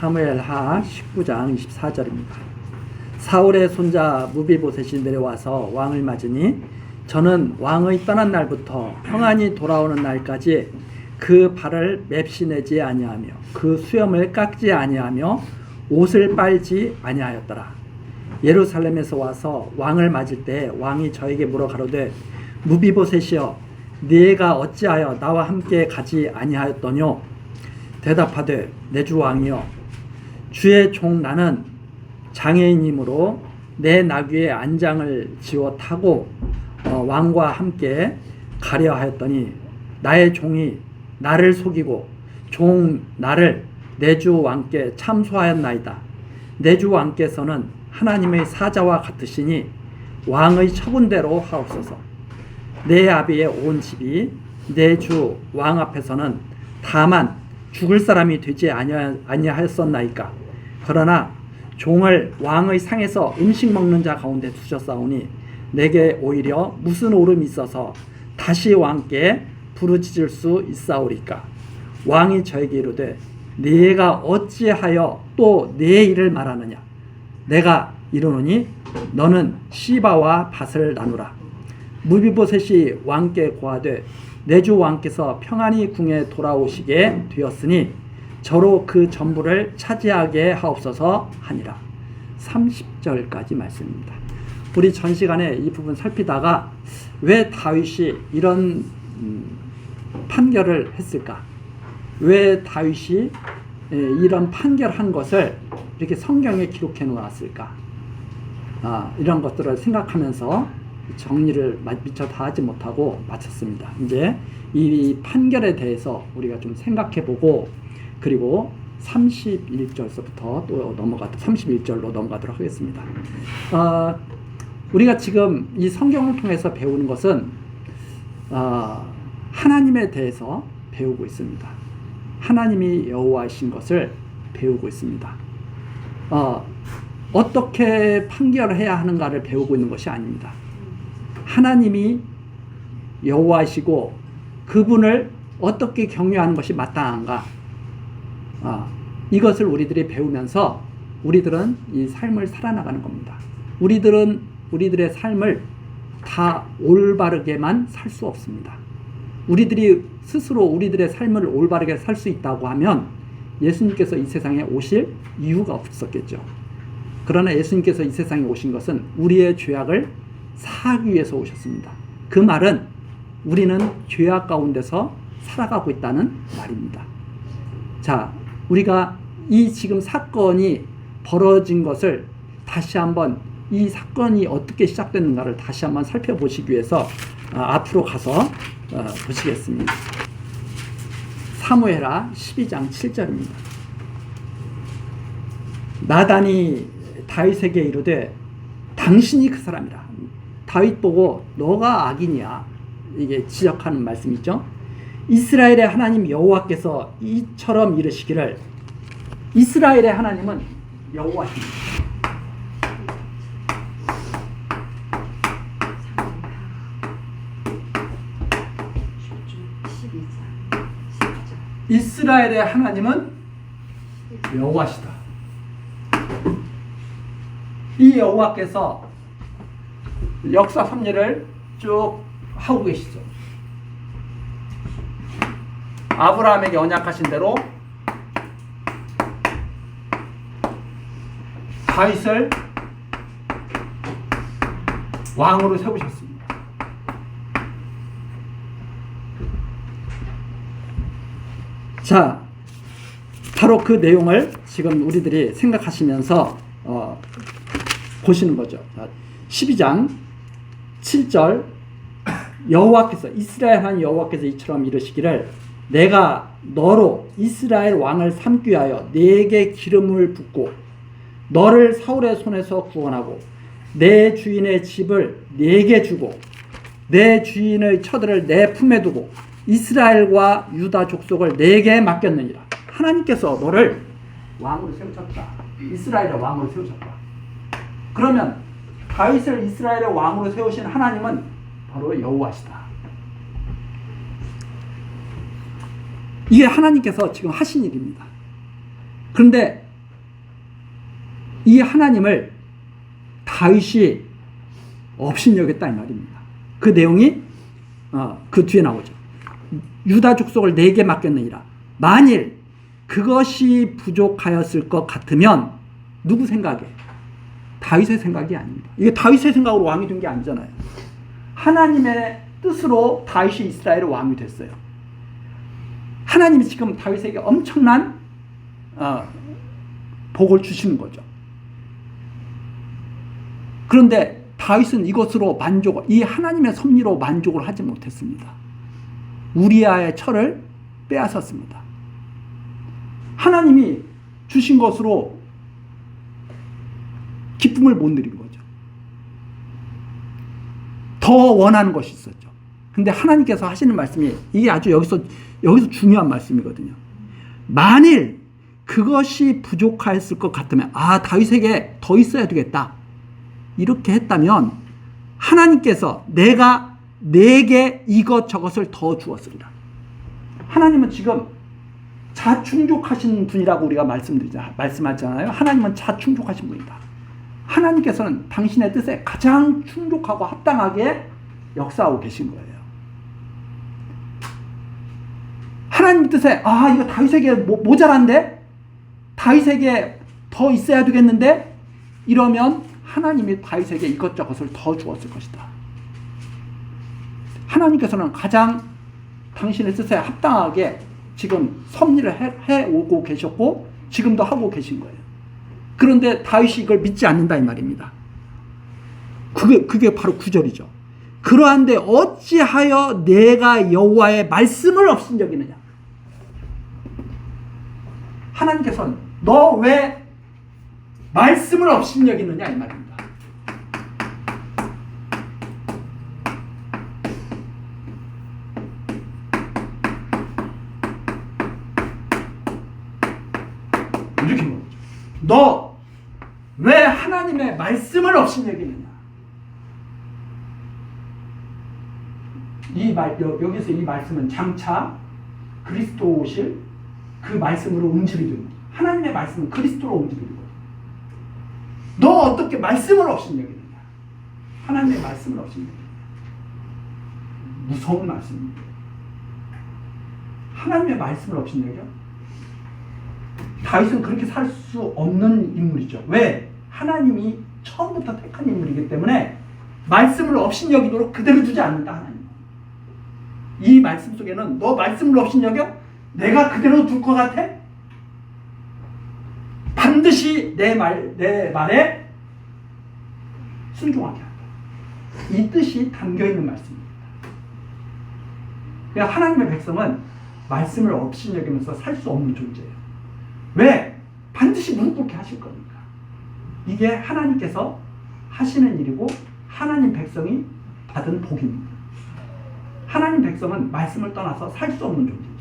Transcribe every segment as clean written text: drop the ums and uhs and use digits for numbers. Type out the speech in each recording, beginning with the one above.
사무엘하 19장 24절입니다. 사울의 손자 무비보셋이 내려와서 왕을 맞으니 저는 왕의 떠난 날부터 평안히 돌아오는 날까지 그 발을 맵시내지 아니하며 그 수염을 깎지 아니하며 옷을 빨지 아니하였더라. 예루살렘에서 와서 왕을 맞을 때 왕이 저에게 물어 가로되 무비보셋이여 네가 어찌하여 나와 함께 가지 아니하였더뇨? 대답하되 내 주 왕이여 주의 종 나는 장애인이므로 내 나귀의 안장을 지워 타고 왕과 함께 가려 하였더니 나의 종이 나를 속이고 종 나를 내 주 왕께 참소하였나이다. 내 주 왕께서는 하나님의 사자와 같으시니 왕의 처분대로 하옵소서. 내 아비의 온 집이 내 주 왕 앞에서는 다만 죽을 사람이 되지 아니하였었나이까. 그러나 종을 왕의 상에서 음식 먹는 자 가운데 두셨사오니 내게 오히려 무슨 오름이 있어서 다시 왕께 부르짖을 수 있사오리까. 왕이 저에게 이르되 네가 어찌하여 또 내 일을 말하느냐. 내가 이르노니 너는 시바와 밭을 나누라. 무비보셋이 왕께 고하되 내 주 왕께서 평안히 궁에 돌아오시게 되었으니 저로 그 전부를 차지하게 하옵소서 하니라. 30절까지 말씀입니다. 우리 전 시간에 이 부분 살피다가 왜 다윗이 이런 판결을 했을까? 왜 다윗이 이런 판결한 것을 이렇게 성경에 기록해 놓았을까? 이런 것들을 생각하면서 정리를 미처 다 하지 못하고 마쳤습니다. 이제 이 판결에 대해서 우리가 좀 생각해 보고 그리고 31절서부터 또 31절로 넘어가도록 하겠습니다. 우리가 지금 이 성경을 통해서 배우는 것은 하나님에 대해서 배우고 있습니다. 하나님이 여호와이신 것을 배우고 있습니다. 어떻게 판결해야 하는가를 배우고 있는 것이 아닙니다. 하나님이 여호와이시고 그분을 어떻게 경외하는 것이 마땅한가, 이것을 우리들이 배우면서 우리들은 이 삶을 살아나가는 겁니다. 우리들은 우리들의 삶을 다 올바르게만 살 수 없습니다. 우리들이 스스로 우리들의 삶을 올바르게 살 수 있다고 하면 예수님께서 이 세상에 오실 이유가 없었겠죠. 그러나 예수님께서 이 세상에 오신 것은 우리의 죄악을 사하기 위해서 오셨습니다. 그 말은 우리는 죄악 가운데서 살아가고 있다는 말입니다. 자, 우리가 이 지금 사건이 벌어진 것을 다시 한번 이 사건이 어떻게 시작됐는가를 다시 한번 살펴보시기 위해서 앞으로 가서 보시겠습니다. 사무엘하 12장 7절입니다. 나단이 다윗에게 이르되 당신이 그 사람이라. 다윗 보고 너가 악인이야, 이게 지적하는 말씀이죠. 이스라엘의 하나님 여호와께서 이처럼 이르시기를. 이스라엘의 하나님은 여호와십니다. 이스라엘의 하나님은 여호와시다. 이 여호와께서 역사 섭리를 쭉 하고 계시죠. 아브라함에게 언약하신 대로 다윗을 왕으로 세우셨습니다. 자, 바로 그 내용을 지금 우리들이 생각하시면서 보시는 거죠. 12장 7절 여호와께서 이스라엘 하나님 여호와께서 이처럼 이르시기를 내가 너로 이스라엘 왕을 삼기 위하여 네게 기름을 붓고 너를 사울의 손에서 구원하고 내 주인의 집을 네게 주고 내 주인의 처들을 내 품에 두고 이스라엘과 유다 족속을 네게 맡겼느니라. 하나님께서 너를 왕으로 세우셨다. 이스라엘의 왕으로 세우셨다. 그러면 다윗을 이스라엘의 왕으로 세우신 하나님은 바로 여호와시다. 이게 하나님께서 지금 하신 일입니다. 그런데 이 하나님을 다윗이 업신여겼다 이 말입니다. 그 내용이 그 뒤에 나오죠. 유다 족속을 내게 맡겼느니라. 만일 그것이 부족하였을 것 같으면 누구 생각에? 다윗의 생각이 아닙니다. 이게 다윗의 생각으로 왕이 된 게 아니잖아요. 하나님의 뜻으로 다윗이 이스라엘의 왕이 됐어요. 하나님이 지금 다윗에게 엄청난 복을 주시는 거죠. 그런데 다윗은 이것으로 이 하나님의 섭리로 만족을 하지 못했습니다. 우리아의 철을 빼앗았습니다. 하나님이 주신 것으로 기쁨을 못 누린 거죠. 더 원하는 것이 있었죠. 근데 하나님께서 하시는 말씀이 이게 아주 여기서 중요한 말씀이거든요. 만일 그것이 부족했을 것 같으면 다윗에게 더 있어야 되겠다. 이렇게 했다면 하나님께서 내게 이것저것을 더 주었으리라. 하나님은 지금 자충족하신 분이라고 우리가 말씀하잖아요. 하나님은 자충족하신 분이다. 하나님께서는 당신의 뜻에 가장 충족하고 합당하게 역사하고 계신 거예요. 하나님 뜻에 이거 다윗에게 모자란데? 다윗에게 더 있어야 되겠는데? 이러면 하나님이 다윗에게 이것저것을 더 주었을 것이다. 하나님께서는 가장 당신의 뜻에 합당하게 지금 섭리를 해오고 계셨고 지금도 하고 계신 거예요. 그런데 다윗이 이걸 믿지 않는다 이 말입니다. 그게 바로 9절이죠. 그러한데 어찌하여 내가 여호와의 말씀을 업신여기느냐. 하나님께서는 너 왜 말씀을 업신여기느냐 이 말입니다. 이렇게 말하죠. 너 왜 하나님의 말씀을 업신여기느냐. 여기서 이 말씀은 장차 그리스도 오실 그 말씀으로 움직이는 하나님의 말씀은 그리스도로 움직이는 거예요. 너 어떻게 말씀을 업신여기느냐. 하나님의 말씀을 업신여기느냐. 무서운 말씀입니다. 하나님의 말씀을 업신여겨? 다윗은 그렇게 살 수 없는 인물이죠. 왜? 하나님이 처음부터 택한 인물이기 때문에 말씀을 업신여기도록 그대로 두지 않는다. 하나님. 이 말씀 속에는 너 말씀을 업신여겨? 내가 그대로 둘 것 같아? 반드시 내 말에 순종하게 한다. 이 뜻이 담겨있는 말씀입니다. 그러니까 하나님의 백성은 말씀을 업신여기면서 살 수 없는 존재예요. 왜? 반드시 무릎 꿇게 하실 거니까. 이게 하나님께서 하시는 일이고 하나님 백성이 받은 복입니다. 하나님 백성은 말씀을 떠나서 살 수 없는 존재죠.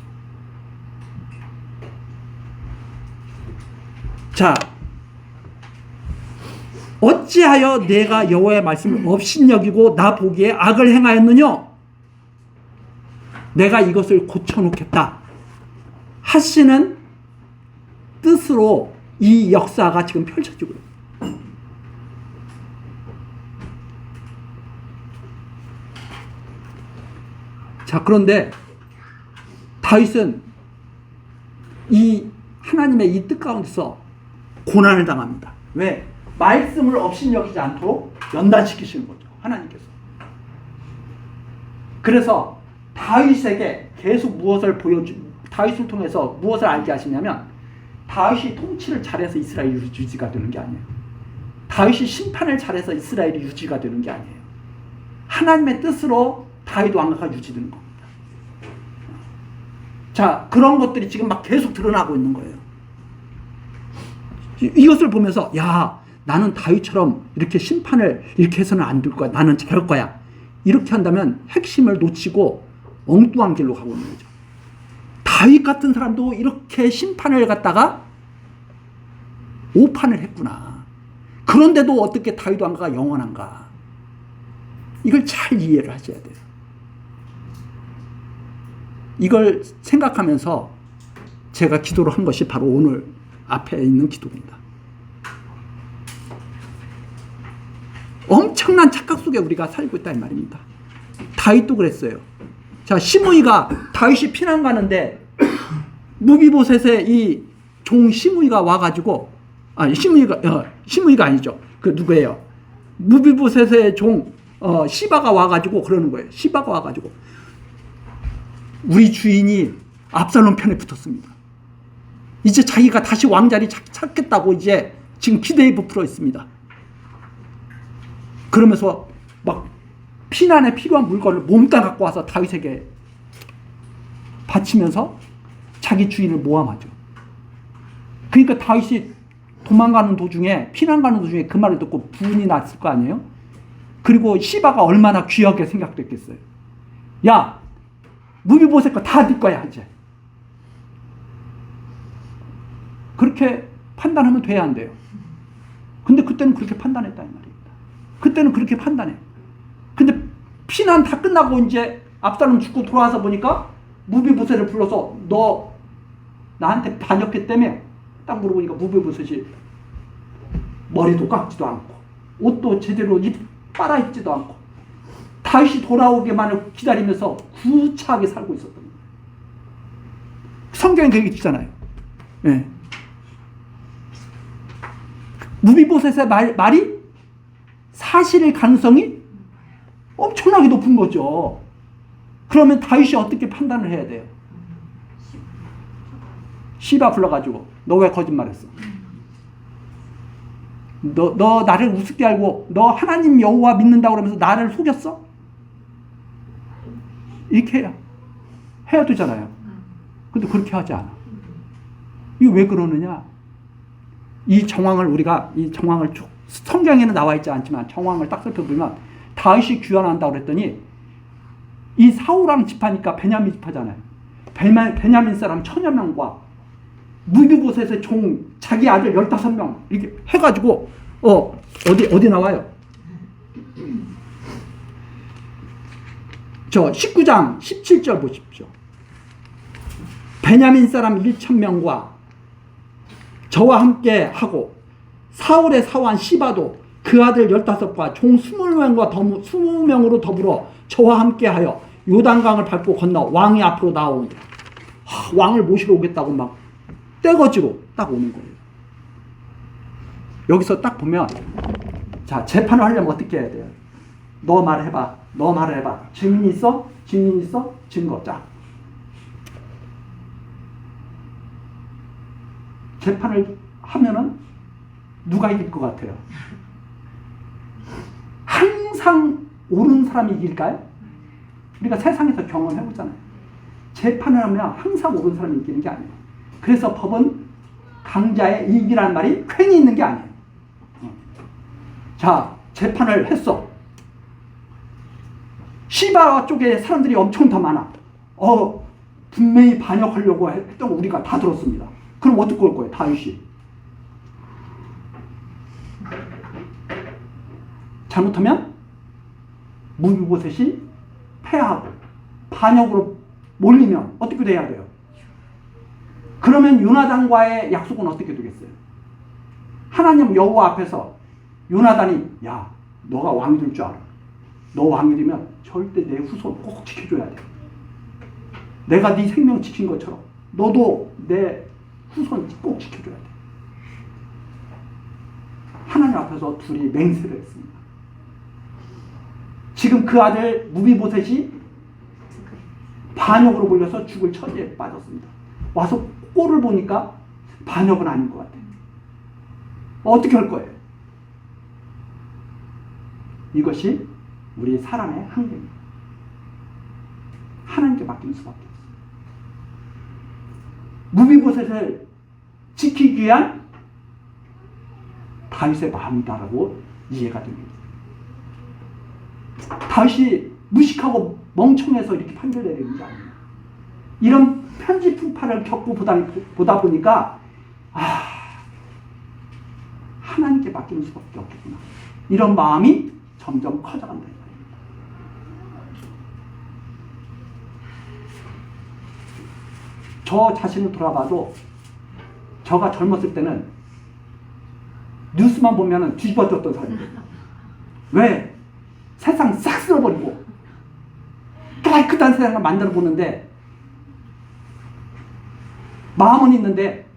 자, 어찌하여 내가 여호와의 말씀을 업신여기고 나 보기에 악을 행하였느냐? 내가 이것을 고쳐놓겠다 하시는 뜻으로 이 역사가 지금 펼쳐지고 있습니다. 자, 그런데 다윗은 이 하나님의 이 뜻 가운데서 고난을 당합니다. 왜? 말씀을 업신여기지 않도록 연단시키시는 거죠. 하나님께서. 그래서 다윗에게 계속 다윗을 통해서 무엇을 알게 하시냐면 다윗이 통치를 잘해서 이스라엘이 유지가 되는 게 아니에요. 다윗이 심판을 잘해서 이스라엘이 유지가 되는 게 아니에요. 하나님의 뜻으로 다윗 왕가가 유지되는 겁니다. 자, 그런 것들이 지금 막 계속 드러나고 있는 거예요. 이것을 보면서 나는 다윗처럼 이렇게 심판을 이렇게 해서는 안 될 거야. 나는 잘할 거야. 이렇게 한다면 핵심을 놓치고 엉뚱한 길로 가고 있는 거죠. 다윗 같은 사람도 이렇게 심판을 갖다가 오판을 했구나. 그런데도 어떻게 다윗 왕가가 영원한가. 이걸 잘 이해를 하셔야 돼요. 이걸 생각하면서 제가 기도를 한 것이 바로 오늘 앞에 있는 기도입니다. 엄청난 착각 속에 우리가 살고 있다 이 말입니다. 다윗도 그랬어요. 자, 시므이가 다윗이 피난 가는데 무비보셋의 이 종 시므이가 와가지고, 아니 시므이가 아니죠. 그 누구예요? 무비보셋의 종 시바가 와가지고 그러는 거예요. 시바가 와가지고 우리 주인이 압살롬 편에 붙었습니다. 이제 자기가 다시 왕자리 찾겠다고 이제 지금 기대에 부풀어 있습니다. 그러면서 막 피난에 필요한 물건을 몽땅 갖고 와서 다윗에게 바치면서 자기 주인을 모함하죠. 그러니까 다윗이 도망가는 도중에, 피난 가는 도중에 그 말을 듣고 분이 났을 거 아니에요? 그리고 시바가 얼마나 귀하게 생각됐겠어요. 야, 무비보셋 거 다 네 거야 이제. 그렇게 판단하면 돼야 안 돼요. 근데 그때는 그렇게 판단했다 이 말입니다. 그때는 그렇게 판단해. 근데 피난 다 끝나고 이제 압살롬 죽고 돌아와서 보니까 무비보셋을 불러서 너 나한테 반역했다며? 딱 물어보니까 무비보셋이 머리도 깎지도 않고 옷도 제대로 빨아 입지도 않고 다윗이 돌아오기만을 기다리면서 구차하게 살고 있었던 거예요. 성경에 그렇게 있잖아요. 네. 무비보셋의 말이 사실일 가능성이 엄청나게 높은 거죠. 그러면 다윗이 어떻게 판단을 해야 돼요? 시바 불러가지고 너 왜 거짓말했어? 너 나를 우습게 알고 너 하나님 여호와 믿는다고 그러면서 나를 속였어? 이렇게 해야 되잖아요. 근데 그렇게 하지 않아. 이게 왜 그러느냐? 이 정황을 쭉 성경에는 나와 있지 않지만 정황을 딱 살펴보면 다윗이 귀환한다고 그랬더니 이 사울왕 지파니까 베냐민 지파잖아요. 베냐민 사람 1000여 명과 무비보셋의 종 자기 아들 15명 이렇게 해가지고 어디 나와요? 저 19장 17절 보십시오. 베냐민 사람 1000명과 저와 함께 하고 사울의 사환 시바도 그 아들 15과 종 20명으로 더불어 저와 함께하여 요단강을 밟고 건너 왕이 앞으로 나오니라. 왕을 모시러 오겠다고 막 떼거지로 딱 오는 거예요. 여기서 딱 보면 자, 재판을 하려면 어떻게 해야 돼요? 너 말을 해봐. 증인 있어? 증거 짜. 재판을 하면은 누가 이길 것 같아요? 항상 옳은 사람이 이길까요? 우리가 세상에서 경험해보잖아요. 재판을 하면 항상 옳은 사람이 이기는 게 아니에요. 그래서 법은 강자의 이익이라는 말이 괜히 있는 게 아니에요. 자, 재판을 했어. 시바 쪽에 사람들이 엄청 더 많아. 분명히 반역하려고 했던 거 우리가 다 들었습니다. 그럼 어떻게 할 거예요, 다윗이? 잘못하면 무비보셋이 패하고 반역으로 몰리면 어떻게 돼야 돼요? 그러면 요나단과의 약속은 어떻게 되겠어요? 하나님 여호와 앞에서 요나단이 야, 너가 왕이 될 줄 알아. 너 왕이 되면 절대 내 후손 꼭 지켜줘야 돼. 내가 네 생명 지킨 것처럼 너도 내 후손 꼭 지켜줘야 돼. 하나님 앞에서 둘이 맹세를 했습니다. 지금 그 아들 무비보셋이 반역으로 몰려서 죽을 처지에 빠졌습니다. 와서 꼴을 보니까 반역은 아닌 것 같아요. 어떻게 할 거예요? 이것이 우리 사람의 한계입니다. 하나님께 맡기는 수밖에 없어요. 무비보셋을 지키기 위한 다윗의 마음이다라고 이해가 됩니다. 다윗이 무식하고 멍청해서 이렇게 판결되는 게 아니에요. 이런 편지 풍파를 겪고 보다 보니까 하나님께 맡기는 수밖에 없겠구나. 이런 마음이 점점 커져간다. 저 자신을 돌아봐도 저가 젊었을 때는 뉴스만 보면 뒤집어졌던 사람이에요. 왜? 세상 싹 쓸어버리고 깨끗한 세상을 만들어 보는데 마음은 있는데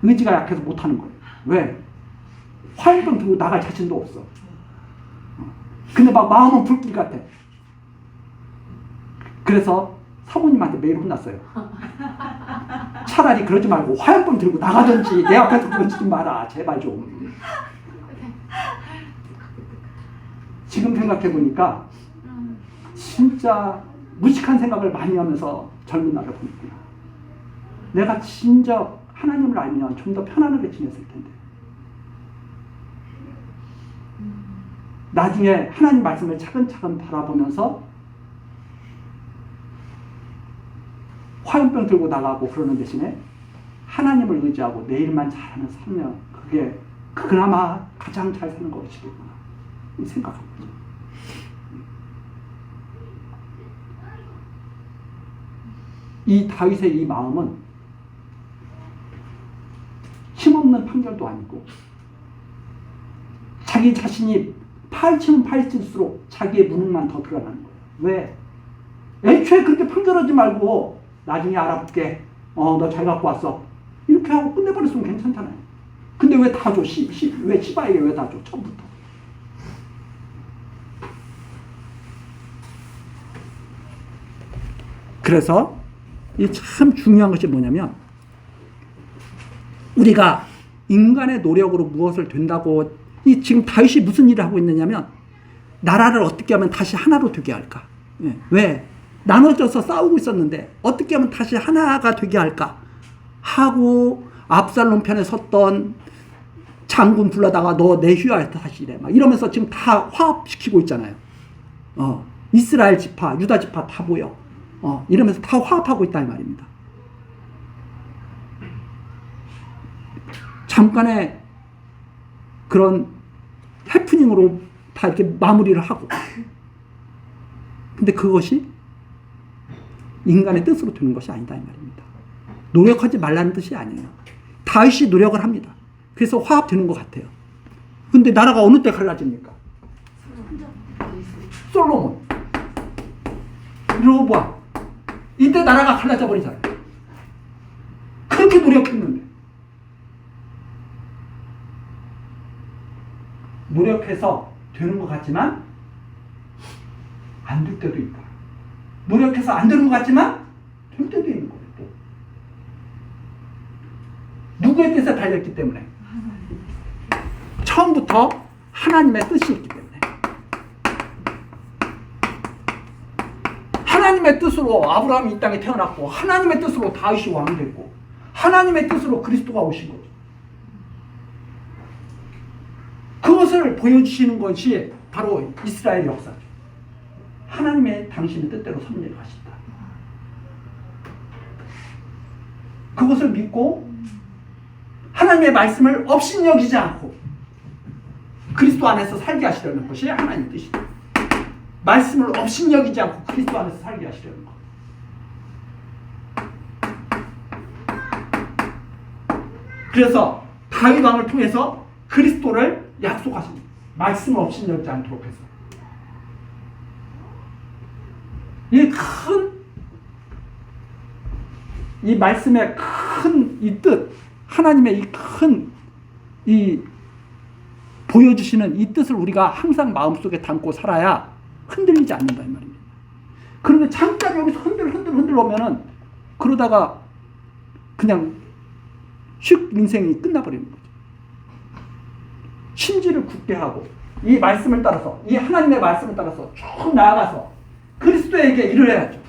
의지가 약해서 못하는 거예요. 왜? 화염병 들고 나갈 자신도 없어. 근데 막 마음은 불길 같아. 그래서 사모님한테 매일 혼났어요. 차라리 그러지 말고 화염병 들고 나가든지 내 앞에서 그러지 좀 마라. 제발 좀. 지금 생각해보니까 진짜 무식한 생각을 많이 하면서 젊은 날을 보냈구나. 내가 진짜 하나님을 알면 좀 더 편안하게 지냈을 텐데. 나중에 하나님 말씀을 차근차근 바라보면서 화염병 들고 나가고 그러는 대신에 하나님을 의지하고 내 일만 잘하면 살면 그게 그나마 가장 잘 사는 것이겠구나 생각합니다. 이 다윗의 이 마음은 힘없는 판결도 아니고 자기 자신이 파헤치면 파헤칠수록 자기의 무능만 더 드러나는 거예요. 왜? 애초에 그렇게 판결하지 말고 나중에 알아볼게. 너 잘 갖고 왔어. 이렇게 하고 끝내버렸으면 괜찮잖아요. 근데 왜 다 줘? 왜 시바에게 왜 다 줘? 처음부터. 그래서 이 참 중요한 것이 뭐냐면 우리가 인간의 노력으로 무엇을 된다고 이 지금 다윗이 무슨 일을 하고 있느냐면 나라를 어떻게 하면 다시 하나로 되게 할까? 왜? 나눠져서 싸우고 있었는데 어떻게 하면 다시 하나가 되게 할까? 하고 압살롬 편에 섰던 장군 불러다가 너 내 휘하에서 다시 이래. 막 이러면서 지금 다 화합시키고 있잖아요. 이스라엘 지파, 유다 지파 다 모여. 이러면서 다 화합하고 있다 이 말입니다. 잠깐의 그런 해프닝으로 다 이렇게 마무리를 하고. 근데 그것이 인간의 뜻으로 되는 것이 아니다 이 말입니다. 노력하지 말라는 뜻이 아니에요. 다윗이 노력을 합니다. 그래서 화합되는 것 같아요. 근데 나라가 어느 때 갈라집니까? 솔로몬, 르호보암, 이때 나라가 갈라져 버리잖아요. 그렇게 노력했는데 노력해서 되는 것 같지만 안 될 때도 있다. 노력해서 안 되는 것 같지만 될 때도 있는 거예요. 또. 누구의 뜻에 달렸기 때문에? 처음부터 하나님의 뜻이 있기 때문에. 하나님의 뜻으로 아브라함이 이 땅에 태어났고 하나님의 뜻으로 다윗이 왕이 됐고 하나님의 뜻으로 그리스도가 오신 거죠. 그것을 보여주시는 것이 바로 이스라엘 역사죠. 하나님의 당신의 뜻대로 섭리를 하신다. 그것을 믿고 하나님의 말씀을 업신여기지 않고 그리스도 안에서 살게 하시려는 것이 하나님의 뜻이다. 말씀을 업신여기지 않고 그리스도 안에서 살게 하시려는 것. 그래서 다윗 왕을 통해서 그리스도를 약속하십니다. 말씀을 업신여기지 않도록 해서. 이 말씀의 큰 이 뜻, 하나님의 이 큰 보여주시는 이 뜻을 우리가 항상 마음속에 담고 살아야 흔들리지 않는다 이 말입니다. 그런데 잠깐 여기서 흔들 오면은 그러다가 그냥 슉 인생이 끝나버리는 거죠. 심지를 굳게 하고 이 말씀을 따라서 이 하나님의 말씀을 따라서 쭉 나아가서 그리스도에게 일을 해야죠.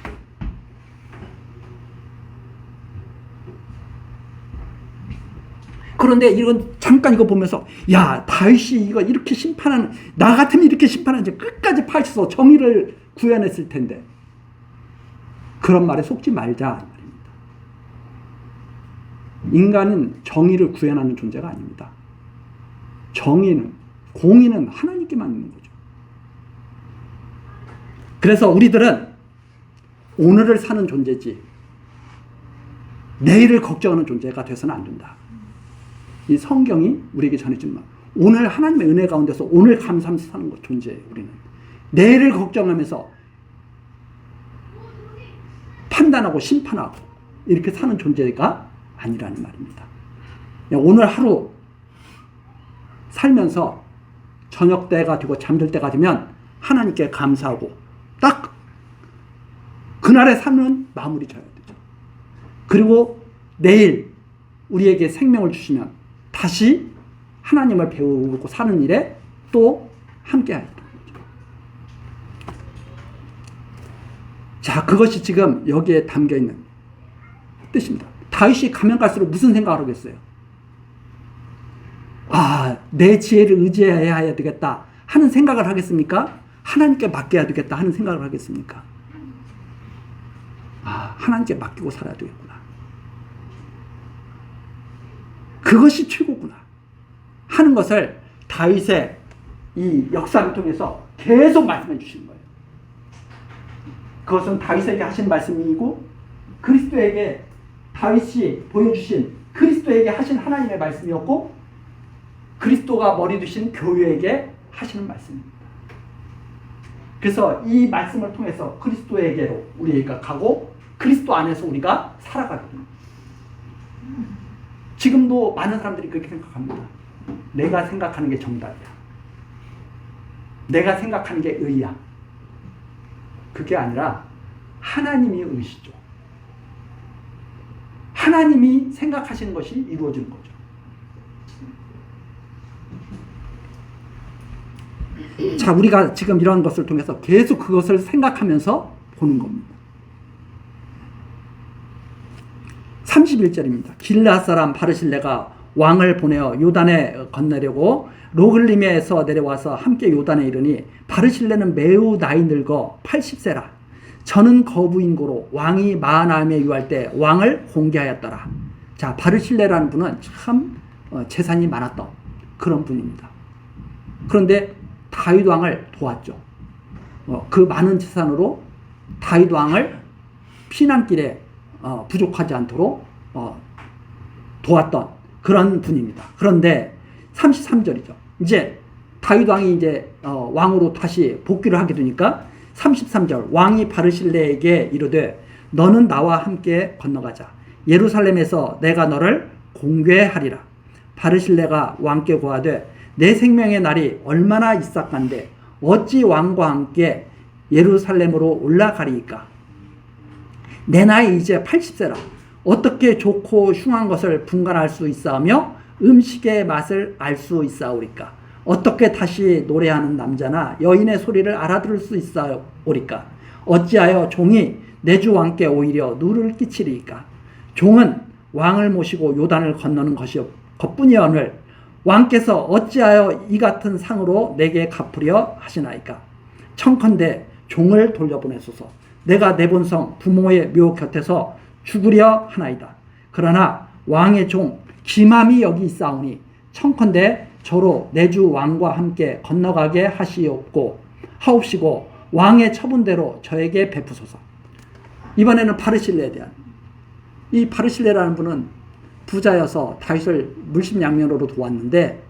그런데 이건 잠깐 이거 보면서 야 다윗이 이거 이렇게 심판하는 나 같으면 이렇게 심판하는지 끝까지 파헤쳐서 정의를 구현했을 텐데 그런 말에 속지 말자 말입니다. 인간은 정의를 구현하는 존재가 아닙니다. 정의는 공의는 하나님께만 있는 거죠. 그래서 우리들은 오늘을 사는 존재지 내일을 걱정하는 존재가 돼서는 안 된다. 이 성경이 우리에게 전해주는 말. 오늘 하나님의 은혜 가운데서 오늘 감사하면서 사는 것 존재예요. 우리는 내일을 걱정하면서 판단하고 심판하고 이렇게 사는 존재가 아니라는 말입니다. 오늘 하루 살면서 저녁 때가 되고 잠들 때가 되면 하나님께 감사하고 딱 그날의 삶은 마무리 져야 되죠. 그리고 내일 우리에게 생명을 주시면 다시 하나님을 배우고 사는 일에 또 함께 하야 되는 거죠. 자, 그것이 지금 여기에 담겨 있는 뜻입니다. 다윗이 가면 갈수록 무슨 생각을 하겠어요? 아, 내 지혜를 의지해야 되겠다 하는 생각을 하겠습니까? 하나님께 맡겨야 되겠다 하는 생각을 하겠습니까? 아, 하나님께 맡기고 살아야 되겠구나. 그것이 최고구나 하는 것을 다윗의 이 역사를 통해서 계속 말씀해 주시는 거예요. 그것은 다윗에게 하신 말씀이고 그리스도에게 다윗이 보여주신 그리스도에게 하신 하나님의 말씀이었고 그리스도가 머리 두신 교회에게 하시는 말씀입니다. 그래서 이 말씀을 통해서 그리스도에게로 우리가 가고 그리스도 안에서 우리가 살아가게 됩니다. 지금도 많은 사람들이 그렇게 생각합니다. 내가 생각하는 게 정답이야. 내가 생각하는 게 의야. 그게 아니라 하나님이 의시죠. 하나님이 생각하시는 것이 이루어지는 거죠. 자, 우리가 지금 이런 것을 통해서 계속 그것을 생각하면서 보는 겁니다. 31절입니다. 길앗 사람 바르실레가 왕을 보내어 요단에 건너려고 로글림에서 내려와서 함께 요단에 이르니 바르실레는 매우 나이 늙어 80세라. 저는 거부인고로 왕이 마하나임에 유할 때 왕을 공개하였더라. 자, 바르실레라는 분은 참 재산이 많았던 그런 분입니다. 그런데 다윗 왕을 도왔죠. 그 많은 재산으로 다윗 왕을 피난길에 부족하지 않도록 도왔던 그런 분입니다. 그런데 33절이죠. 이제 다윗 왕이 이제 왕으로 다시 복귀를 하게 되니까 33절 왕이 바르실레에게 이르되 너는 나와 함께 건너가자. 예루살렘에서 내가 너를 공개하리라. 바르실레가 왕께 고하되 내 생명의 날이 얼마나 있사간데 어찌 왕과 함께 예루살렘으로 올라가리이까. 내 나이 이제 80세라. 어떻게 좋고 흉한 것을 분간할 수 있사오며 음식의 맛을 알 수 있사오리까. 어떻게 다시 노래하는 남자나 여인의 소리를 알아들을 수 있사오리까. 어찌하여 종이 내 주 왕께 오히려 누를 끼치리이까. 종은 왕을 모시고 요단을 건너는 것뿐이오늘 왕께서 어찌하여 이 같은 상으로 내게 갚으려 하시나이까. 청컨대 종을 돌려보내소서. 내가 내 본성 부모의 묘 곁에서 죽으려 하나이다. 그러나 왕의 종 기맘이 여기 있사오니 청컨대 저로 내 주 왕과 함께 건너가게 하옵시고 왕의 처분대로 저에게 베푸소서. 이번에는 바르실레에 대한, 이 바르실레라는 분은 부자여서 다윗을 물심양면으로 도왔는데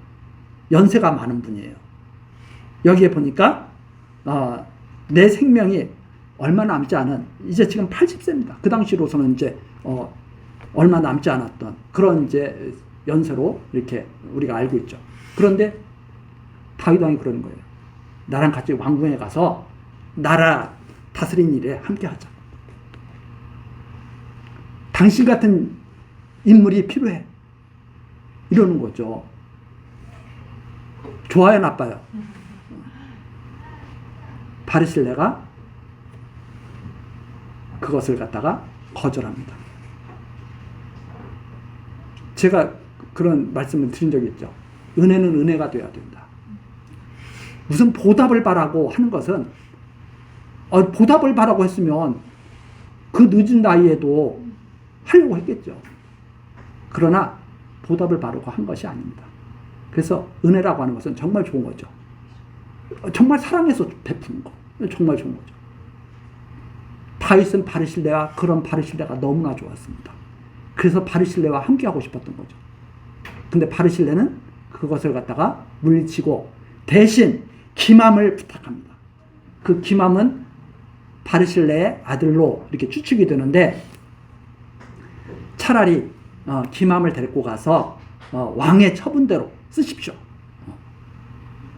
연세가 많은 분이에요. 여기에 보니까 내 생명이 얼마 남지 않은, 이제 지금 80세입니다. 그 당시로서는 이제 얼마 남지 않았던 그런 이제 연세로 이렇게 우리가 알고 있죠. 그런데 다윗 왕이 그러는 거예요. 나랑 같이 왕궁에 가서 나라 다스린 일에 함께 하자. 당신 같은 인물이 필요해. 이러는 거죠. 좋아요, 나빠요? 바르실레가 그것을 갖다가 거절합니다. 제가 그런 말씀을 드린 적이 있죠. 은혜는 은혜가 되어야 된다. 무슨 보답을 바라고 하는 것은 보답을 바라고 했으면 그 늦은 나이에도 하려고 했겠죠. 그러나 보답을 바라고 한 것이 아닙니다. 그래서 은혜라고 하는 것은 정말 좋은 거죠. 정말 사랑해서 베푸는 거. 정말 좋은 거죠. 다윗은 바르실레와 그런 바르실레가 너무나 좋았습니다. 그래서 바르실레와 함께 하고 싶었던 거죠. 근데 바르실레는 그것을 갖다가 물리치고 대신 기맘을 부탁합니다. 그 기맘은 바르실레의 아들로 이렇게 추측이 되는데 차라리 기맘을 데리고 가서 왕의 처분대로 쓰십시오.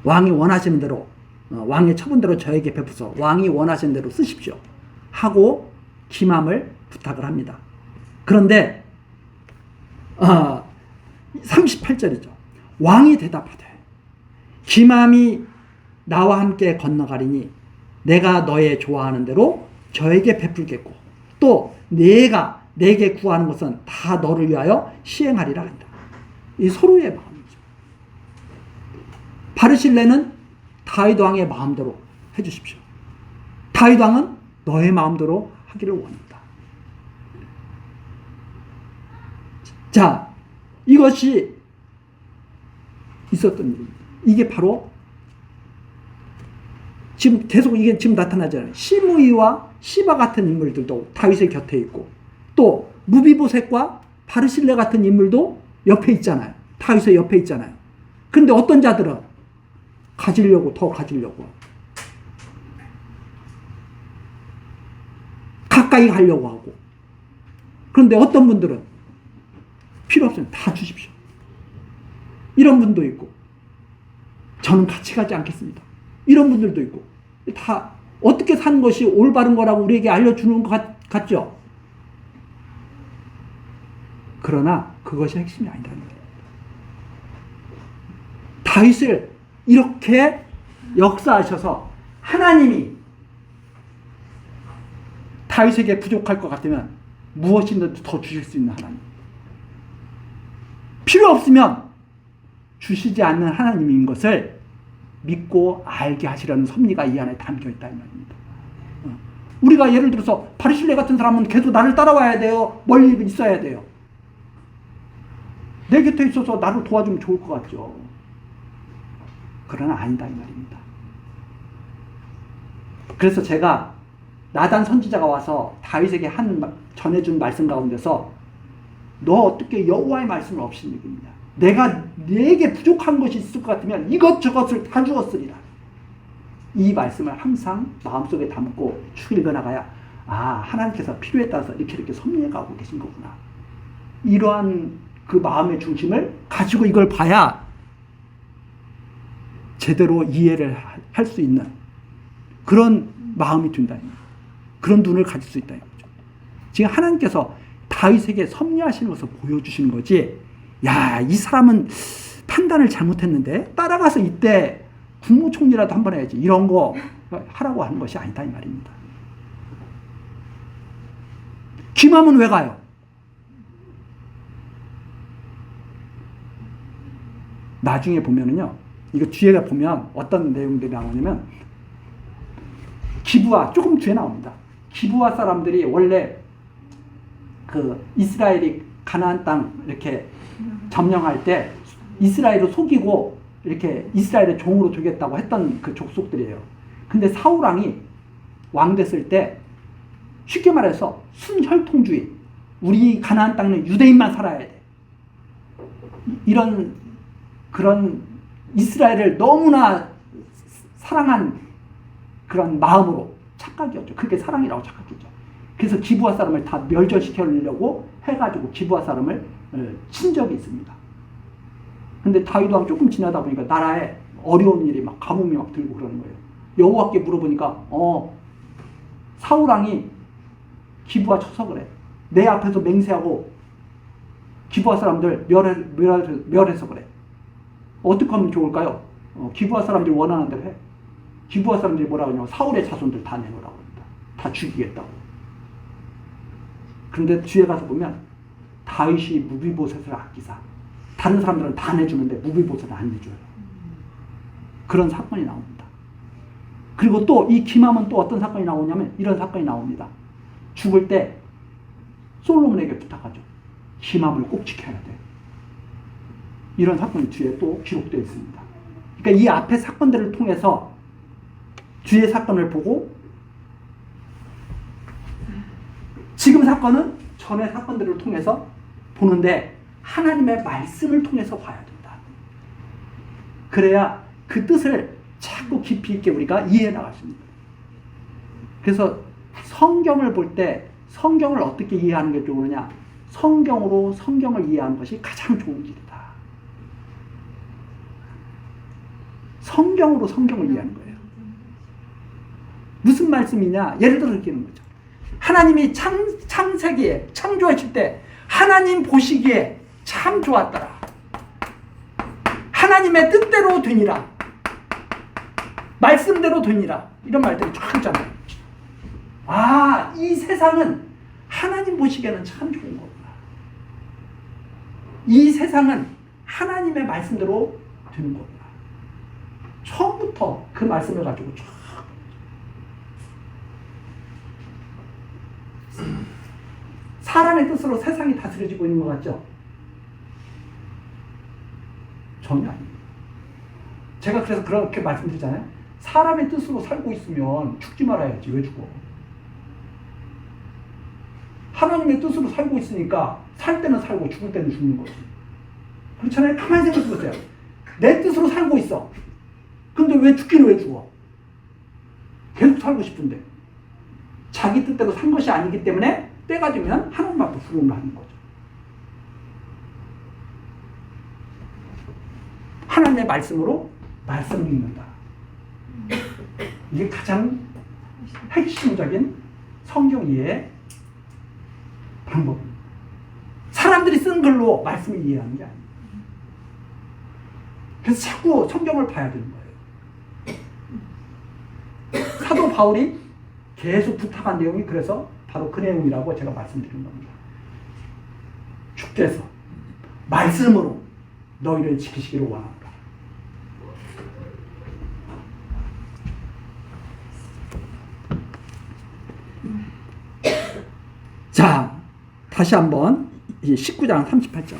왕이 원하시는 대로 왕의 처분대로 저에게 베푸소. 왕이 원하시는 대로 쓰십시오. 하고 기맘을 부탁을 합니다. 그런데 38절이죠. 왕이 대답하되 기맘이 나와 함께 건너가리니 내가 너의 좋아하는 대로 저에게 베풀겠고 또 내가 내게 구하는 것은 다 너를 위하여 시행하리라 한다. 이 서로의 마음이죠. 바르실레는 다윗 왕의 마음대로 해주십시오. 다윗 왕은 너의 마음대로 하기를 원한다. 자, 이것이 있었던 일입니다. 이게 바로 지금 계속 이게 지금 나타나잖아요. 시므이와 시바 같은 인물들도 다윗의 곁에 있고 또 무비보셋과 바르실레 같은 인물도 옆에 있잖아요. 다윗의 옆에 있잖아요. 그런데 어떤 자들은 더 가지려고 가까이 가려고 하고 그런데 어떤 분들은 필요 없으면 다 주십시오. 이런 분도 있고 저는 같이 가지 않겠습니다. 이런 분들도 있고 다 어떻게 사는 것이 올바른 거라고 우리에게 알려주는 것 같죠? 그러나 그것이 핵심이 아니라는 거예요. 다윗을 이렇게 역사하셔서 하나님이 다윗에게 부족할 것 같으면 무엇이든 더 주실 수 있는 하나님. 필요 없으면 주시지 않는 하나님인 것을 믿고 알게 하시려는 섭리가 이 안에 담겨 있다 이 말입니다. 우리가 예를 들어서 바르실레 같은 사람은 계속 나를 따라와야 돼요? 멀리 있어야 돼요? 내 곁에 있어서 나를 도와주면 좋을 것 같죠. 그러나 아니다 이 말입니다. 그래서 제가 나단 선지자가 와서 다윗에게 전해준 말씀 가운데서 너 어떻게 여호와의 말씀을 없이 믿느냐. 내게 부족한 것이 있을 것 같으면 이것저것을 다 주었으리라. 이 말씀을 항상 마음속에 담고 쭉 읽어나가야 하나님께서 필요에 따라서 이렇게 섭리해가고 계신 거구나. 이러한 그 마음의 중심을 가지고 이걸 봐야 제대로 이해를 할 수 있는 그런 마음이 든다. 그런 눈을 가질 수 있다. 지금 하나님께서 다윗에게 섭리하시는 것을 보여주시는 거지. 야, 이 사람은 판단을 잘못했는데 따라가서 이때 국무총리라도 한번 해야지. 이런 거 하라고 하는 것이 아니다 이 말입니다. 기맘은 왜 가요? 나중에 보면은요. 이거 뒤에 보면 어떤 내용들이 나오냐면 기브아 조금 뒤에 나옵니다. 기브아 사람들이 원래 그 이스라엘이 가나안 땅 이렇게 점령할 때 이스라엘을 속이고 이렇게 이스라엘의 종으로 두겠다고 했던 그 족속들이에요. 근데 사울 왕이 왕 됐을 때 쉽게 말해서 순혈통주의, 우리 가나안 땅은 유대인만 살아야 돼. 이런 그런 이스라엘을 너무나 사랑한 그런 마음으로 착각이었죠. 그게 사랑이라고 착각했죠. 그래서 기브아 사람을 다 멸절시키려고 해가지고 기브아 사람을 친 적이 있습니다. 근데 다윗 왕 조금 지나다 보니까 나라에 어려운 일이 막 가뭄이 막 들고 그러는 거예요. 여호와께 물어보니까 사울 왕이 기브아 쳐서 그래. 내 앞에서 맹세하고 기브아 사람들 멸해서 그래. 어떻게 하면 좋을까요? 기브아 사람들이 원하는 대로 해. 기브아 사람들이 뭐라고 하냐면 사울의 자손들 다 내놓으라고 합니다. 다 죽이겠다고. 그런데 뒤에 가서 보면 다윗이 무비보셋을 아끼사 다른 사람들은 다 내주는데 무비보셋은 안 내줘요. 그런 사건이 나옵니다. 그리고 또 이 기맘은 또 어떤 사건이 나오냐면 이런 사건이 나옵니다. 죽을 때 솔로몬에게 부탁하죠. 기맘을 꼭 지켜야 돼. 이런 사건이 뒤에 또 기록되어 있습니다. 그러니까 이 앞에 사건들을 통해서 뒤에 사건을 보고 지금 사건은 전의 사건들을 통해서 보는데 하나님의 말씀을 통해서 봐야 된다. 그래야 그 뜻을 자꾸 깊이 있게 우리가 이해해 나가십니다. 그래서 성경을 볼 때 성경을 어떻게 이해하는 게 좋으냐? 성경으로 성경을 이해하는 것이 가장 좋은 길이다. 성경으로 성경을 이해하는 거예요. 무슨 말씀이냐? 예를 들어 이렇게 하는 거죠. 하나님이 창세기에 창조하실 때 하나님 보시기에 참 좋았더라. 하나님의 뜻대로 되니라. 말씀대로 되니라. 이런 말들이 쫙 있잖아요. 아, 이 세상은 하나님 보시기에는 참 좋은 거구나. 이 세상은 하나님의 말씀대로 되는 거구나. 처음부터 그 말씀을 가지고 쫙. 사람의 뜻으로 세상이 다스려지고 있는 것 같죠? 전혀 아닙니다. 제가 그래서 그렇게 말씀드리잖아요. 사람의 뜻으로 살고 있으면 죽지 말아야지. 왜 죽어? 하나님의 뜻으로 살고 있으니까 살 때는 살고 죽을 때는 죽는 거지. 그렇잖아요. 가만히 생각해 보세요. 내 뜻으로 살고 있어. 근데 왜 죽기는 왜 죽어? 계속 살고 싶은데. 자기 뜻대로 산 것이 아니기 때문에 때가 되면 하나님 앞에 부름을 하는 거죠. 하나님의 말씀으로 말씀을 읽는다. 이게 가장 핵심적인 성경 이해의 방법입니다. 사람들이 쓴 글로 말씀을 이해하는 게 아니에요. 그래서 자꾸 성경을 봐야 되는 거예요. 사도 바울이 계속 부탁한 내용이 그래서 바로 그 내용이라고 제가 말씀드린 겁니다. 주께서 말씀으로 너희를 지키시기를 원합니다. 자, 다시 한번 19장 38절.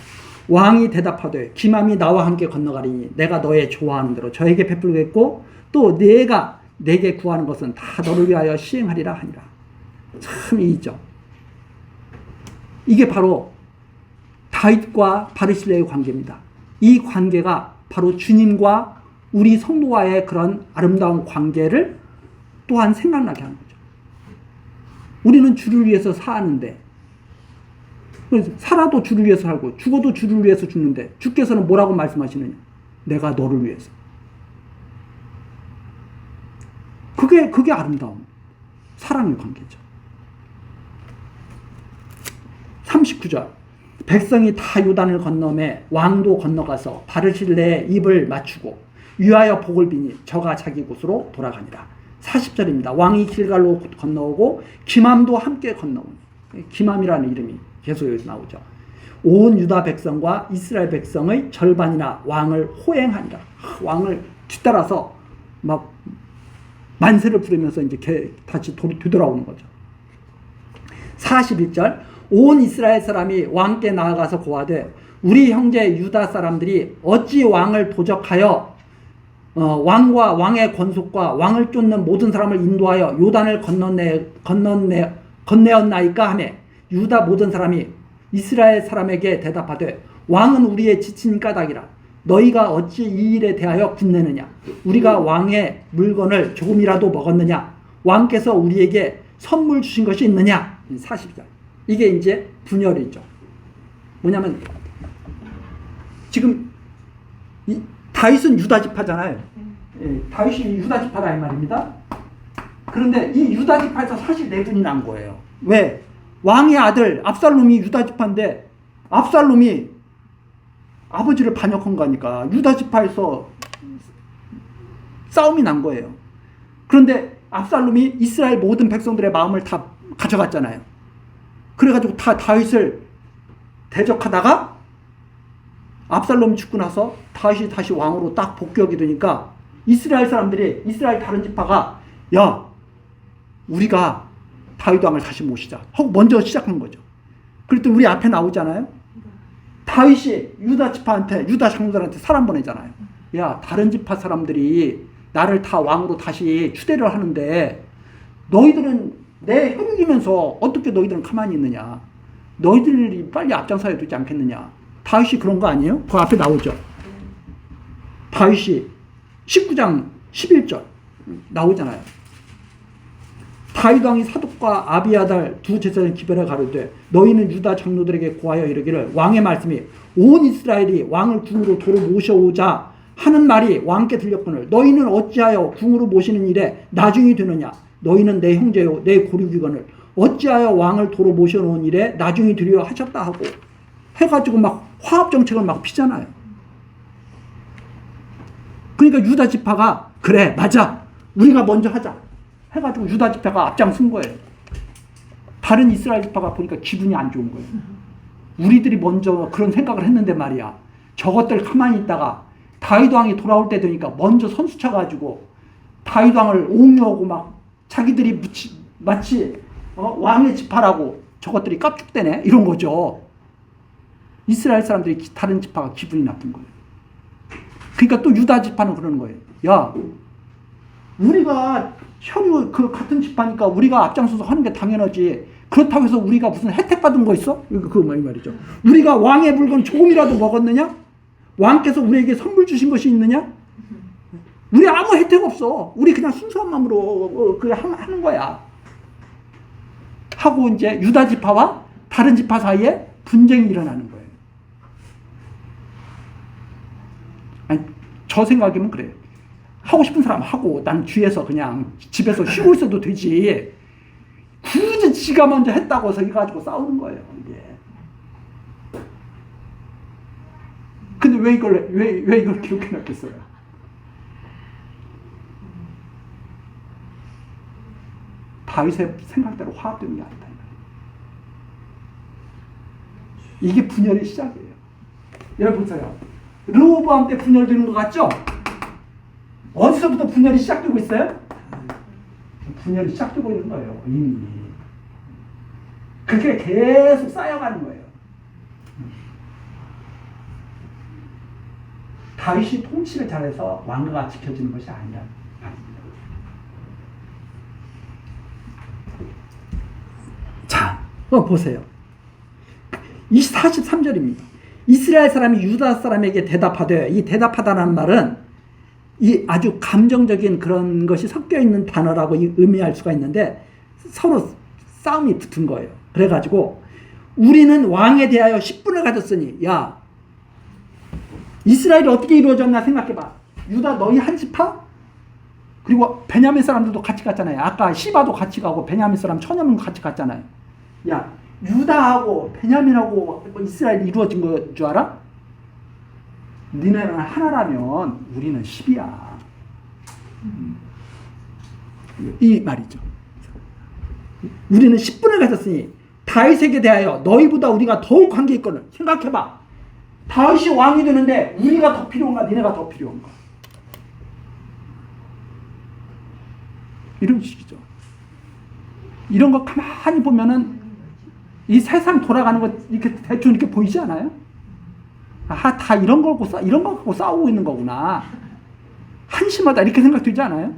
왕이 대답하되 기맘이 나와 함께 건너가리니 내가 너의 좋아하는 대로 저에게 베풀겠고 또 내가 내게 구하는 것은 다 너를 위하여 시행하리라 하니라. 참 이죠. 이게 바로 다윗과 바르실레의 관계입니다. 이 관계가 바로 주님과 우리 성도와의 그런 아름다운 관계를 또한 생각나게 하는 거죠. 우리는 주를 위해서 사는데 살아도 주를 위해서 살고 죽어도 주를 위해서 죽는데 주께서는 뭐라고 말씀하시느냐? 내가 너를 위해서. 그게 아름다운 사랑의 관계죠. 39절. 백성이 다 요단을 건너매 왕도 건너가서 바르실레의 입을 맞추고 위하여 복을 비니 저가 자기 곳으로 돌아가니라. 40절입니다. 왕이 길갈로 건너오고 기맘도 함께 건너오니. 기맘이라는 이름이 계속 여기서 나오죠. 온 유다 백성과 이스라엘 백성의 절반이나 왕을 호행하니라. 왕을 뒤따라서 막 만세를 부르면서 이제 다시 되돌아오는 거죠. 41절. 온 이스라엘 사람이 왕께 나아가서 고하되 우리 형제 유다 사람들이 어찌 왕을 도적하여 왕과 왕의 권속과 왕을 쫓는 모든 사람을 인도하여 요단을 건네었나이까 하며 유다 모든 사람이 이스라엘 사람에게 대답하되 왕은 우리의 지친 까닭이라 너희가 어찌 이 일에 대하여 군내느냐? 우리가 왕의 물건을 조금이라도 먹었느냐? 왕께서 우리에게 선물 주신 것이 있느냐? 40절. 이게 이제 분열이죠. 뭐냐면 지금 다윗은 유다 지파잖아요. 다윗이 유다 지파다 이 말입니다. 그런데 이 유다 지파에서 사실 내분이 난 거예요. 왜? 왕의 아들 압살롬이 유다 지파인데 압살롬이 아버지를 반역한 거니까 유다 지파에서 싸움이 난 거예요. 그런데 압살롬이 이스라엘 모든 백성들의 마음을 다 가져갔잖아요. 그래가지고 다 다윗을 대적하다가 압살롬이 죽고 나서 다윗이 다시 왕으로 딱 복귀하게 되니까 이스라엘 사람들이 이스라엘 다른 지파가 야 우리가 다윗 왕을 다시 모시자 하고 먼저 시작한 거죠. 그랬더니 우리 앞에 나오잖아요. 다윗이 유다 지파한테 유다 장로들한테 사람 보내잖아요. 야 다른 지파 사람들이 나를 다 왕으로 다시 추대를 하는데 너희들은 내 혈육이면서 어떻게 너희들은 가만히 있느냐. 너희들이 빨리 앞장서야 되지 않겠느냐. 다윗이 그런 거 아니에요? 그 앞에 나오죠. 다윗이 19장 11절 나오잖아요. 다윗 왕이 사독과 아비아달 두 제사장 기별에 가로되 너희는 유다 장로들에게 고하여 이르기를 왕의 말씀이 온 이스라엘이 왕을 궁으로 도로 모셔오자 하는 말이 왕께 들렸거늘 너희는 어찌하여 궁으로 모시는 일에 나중이 되느냐 너희는 내 형제요 내 고륙이거늘 어찌하여 왕을 도로 모셔놓은 일에 나중이 되려 하셨다 하고 해가지고 막 화합정책을 막 피잖아요. 그러니까 유다 지파가 그래 맞아 우리가 먼저 하자 해가지고 유다 지파가 앞장선 거예요. 다른 이스라엘 지파가 보니까 기분이 안 좋은 거예요. 우리들이 먼저 그런 생각을 했는데 말이야. 저것들 가만히 있다가 다윗 왕이 돌아올 때 되니까 먼저 선수 쳐가지고 다윗 왕을 옹호하고 막 자기들이 마치 왕의 지파라고 저것들이 깝죽대네 이런 거죠. 이스라엘 사람들이 다른 지파가 기분이 나쁜 거예요. 그러니까 또 유다 지파는 그러는 거예요. 야, 우리가 혈유 그 같은 지파니까 우리가 앞장서서 하는 게 당연하지. 그렇다고 해서 우리가 무슨 혜택 받은 거 있어? 그거 말이죠. 우리가 왕의 물건 조금이라도 먹었느냐? 왕께서 우리에게 선물 주신 것이 있느냐? 우리 아무 혜택 없어. 우리 그냥 순수한 마음으로 하는 거야. 하고 이제 유다 지파와 다른 지파 사이에 분쟁이 일어나는 거예요. 아니, 저 생각이면 그래요. 하고 싶은 사람 하고 난 뒤에서 그냥 집에서 쉬고 있어도 되지. 굳이 지가 먼저 했다고 해서 이거 싸우는 거예요. 이게. 근데 왜 이걸 기록해 놨겠어요? 다윗의 생각대로 화합되는 게 아니다. 이게 분열의 시작이에요. 여러분 보세요. 르호보암 때 분열되는 것 같죠? 어디서부터 분열이 시작되고 있어요? 분열이 시작되고 있는 거예요. 이미. 그게 계속 쌓여가는 거예요. 다윗이 통치를 잘해서 왕가가 지켜지는 것이 아니라 말입니다. 자, 보세요. 43절입니다. 이스라엘 사람이 유다 사람에게 대답하되, 이 대답하다라는 말은 이 아주 감정적인 그런 것이 섞여 있는 단어라고 의미할 수가 있는데 서로 싸움이 붙은 거예요. 그래가지고 우리는 왕에 대하여 10분을 가졌으니, 야, 이스라엘이 어떻게 이루어졌나 생각해봐. 유다 너희 한 지파? 그리고 베냐민 사람들도 같이 갔잖아요. 아까 시바도 같이 가고 베냐민 사람 1000여 같이 갔잖아요. 야, 유다하고 베냐민하고 이스라엘이 이루어진 거 줄 알아? 니네는 하나라면 우리는 10이야. 이 말이죠. 우리는 10분을 가졌으니 다윗에게 대하여 너희보다 우리가 더욱 관계 있거늘. 생각해봐. 다윗이 왕이 되는데 우리가 더 필요한가 니네가 더 필요한가? 이런 식이죠. 이런 거 가만히 보면은 이 세상 돌아가는 거 이렇게 대충 이렇게 보이지 않아요? 아, 다 이런 거 갖고 싸우고 있는 거구나. 한심하다 이렇게 생각되지 않아요?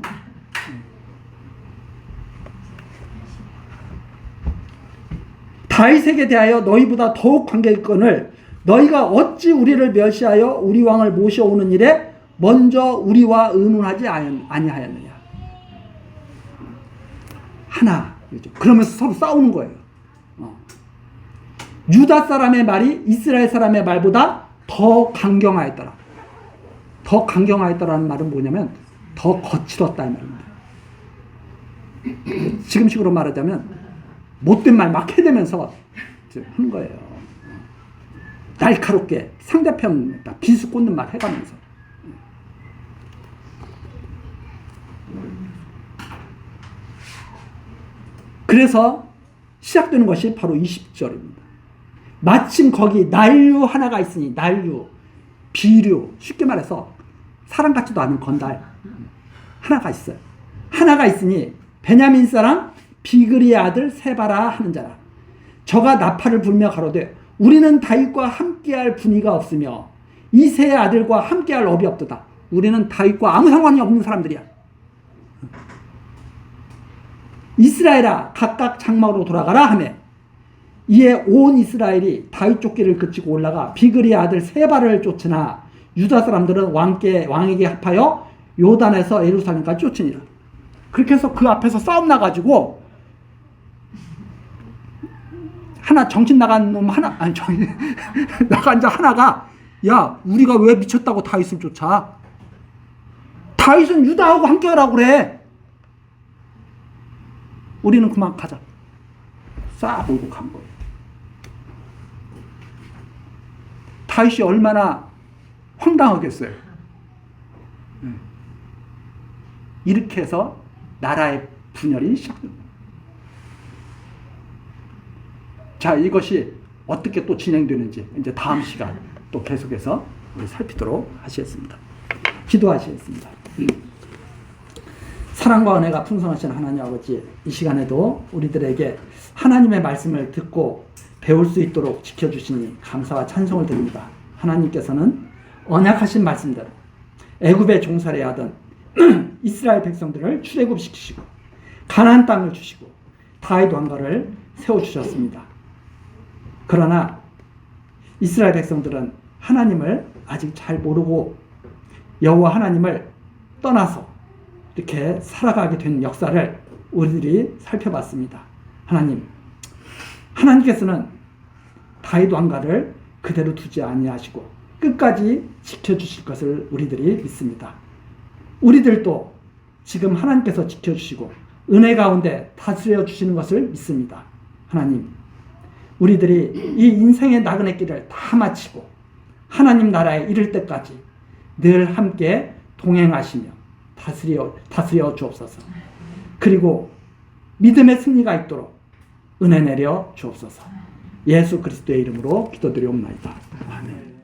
다윗에게 대하여 너희보다 더욱 관계 있거늘 너희가 어찌 우리를 멸시하여 우리 왕을 모셔오는 일에 먼저 우리와 의논하지 아니하였느냐. 하나. 그러면서 서로 싸우는 거예요. 유다 사람의 말이 이스라엘 사람의 말보다 더 강경하였더라. 더 강경하였더라는 말은 뭐냐면 더 거칠었다 이 말입니다. 지금식으로 말하자면 못된 말 막 해대면서 하는 거예요. 날카롭게 상대편 비수 꽂는 말 해가면서. 그래서 시작되는 것이 바로 20절입니다. 마침 거기 난류 하나가 있으니, 난류, 비류, 쉽게 말해서 사람 같지도 않은 건달 하나가 있어요. 하나가 있으니 베냐민 사람 비그리의 아들 세바라 하는 자라. 저가 나팔을 불며 가로되 우리는 다윗과 함께할 분위가 없으며 이새의 아들과 함께할 업이 없도다. 우리는 다윗과 아무 상관이 없는 사람들이야. 이스라엘아 각각 장막으로 돌아가라 하며 이에 온 이스라엘이 다윗 쫓기를 그치고 올라가 비그리의 아들 세바를 쫓으나 유다 사람들은 왕에게 합하여 요단에서 예루살렘까지 쫓으니라. 그렇게 해서 그 앞에서 싸움 나가지고 하나 정신 나간 놈 하나 아니 나간 자 하나가 야 우리가 왜 미쳤다고 다윗을 쫓아? 다윗은 유다하고 함께 하라고 그래. 우리는 그만 가자. 싹 몰고 간 거예요. 다윗이 얼마나 황당하겠어요. 이렇게 해서 나라의 분열이 시작됩니다. 자, 이것이 어떻게 또 진행되는지 이제 다음 시간 또 계속해서 우리 살피도록 하시겠습니다. 기도하시겠습니다. 사랑과 은혜가 풍성하신 하나님 아버지, 이 시간에도 우리들에게 하나님의 말씀을 듣고 배울 수 있도록 지켜주시니 감사와 찬송을 드립니다. 하나님께서는 언약하신 말씀대로 애굽에 종살이 하던 이스라엘 백성들을 출애굽시키시고 가나안 땅을 주시고 다윗 왕가를 세워주셨습니다. 그러나 이스라엘 백성들은 하나님을 아직 잘 모르고 여호와 하나님을 떠나서 이렇게 살아가게 된 역사를 우리들이 살펴봤습니다. 하나님께서는 다윗 왕가를 그대로 두지 아니하시고 끝까지 지켜주실 것을 우리들이 믿습니다. 우리들도 지금 하나님께서 지켜주시고 은혜 가운데 다스려 주시는 것을 믿습니다. 하나님, 우리들이 이 인생의 나그네 길을 다 마치고 하나님 나라에 이를 때까지 늘 함께 동행하시며 다스려 주옵소서. 그리고 믿음의 승리가 있도록 은혜 내려 주옵소서. 예수 그리스도의 이름으로 기도드리옵나이다. 아멘.